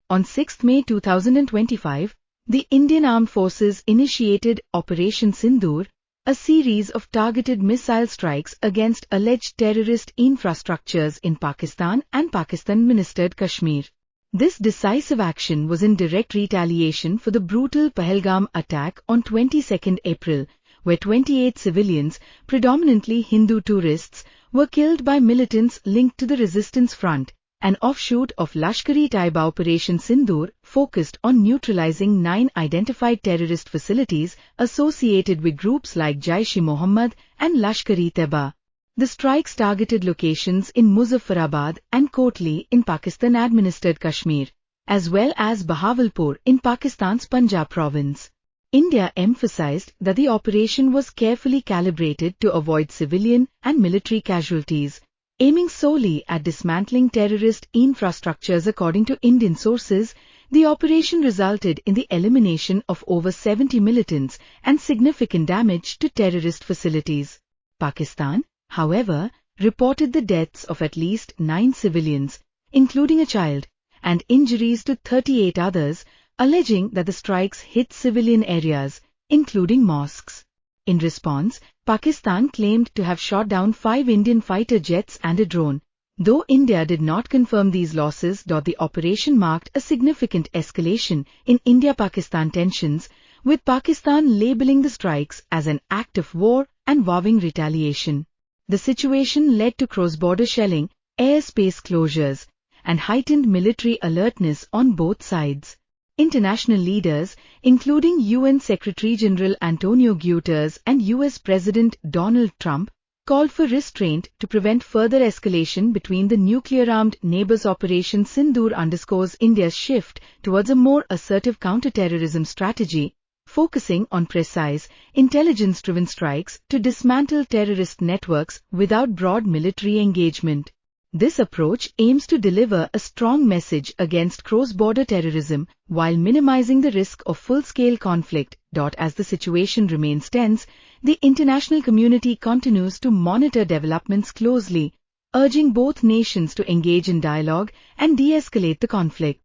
On 6 May 2025, the Indian Armed Forces initiated Operation Sindoor, a series of targeted missile strikes against alleged terrorist infrastructures in Pakistan and Pakistan-administered Kashmir. This decisive action was in direct retaliation for the brutal Pahalgam attack on 22 April, where 28 civilians, predominantly Hindu tourists, were killed by militants linked to the Resistance Front, an offshoot of Lashkar-e-Taiba Operation Sindoor focused on neutralizing 9 identified terrorist facilities associated with groups like Jaish-e-Mohammed and Lashkar-e-Taiba. The strikes targeted locations in Muzaffarabad and Kotli in Pakistan-administered Kashmir, as well as Bahawalpur in Pakistan's Punjab province. India emphasized that the operation was carefully calibrated to avoid civilian and military casualties, aiming solely at dismantling terrorist infrastructures. According to Indian sources, the operation resulted in the elimination of over 70 militants and significant damage to terrorist facilities. Pakistan, however, reported the deaths of at least 9 civilians, including a child, and injuries to 38 others, alleging that the strikes hit civilian areas, including mosques. In response, Pakistan claimed to have shot down 5 Indian fighter jets and a drone. Though India did not confirm these losses, the operation marked a significant escalation in India-Pakistan tensions, with Pakistan labeling the strikes as an act of war and vowing retaliation. The situation led to cross-border shelling, airspace closures, and heightened military alertness on both sides. International leaders, including UN Secretary-General Antonio Guterres and US President Donald Trump, called for restraint to prevent further escalation between the nuclear-armed neighbors. Operation Sindoor underscores India's shift towards a more assertive counter-terrorism strategy, focusing on precise, intelligence-driven strikes to dismantle terrorist networks without broad military engagement. This approach aims to deliver a strong message against cross-border terrorism while minimizing the risk of full-scale conflict. As the situation remains tense, the international community continues to monitor developments closely, urging both nations to engage in dialogue and de-escalate the conflict.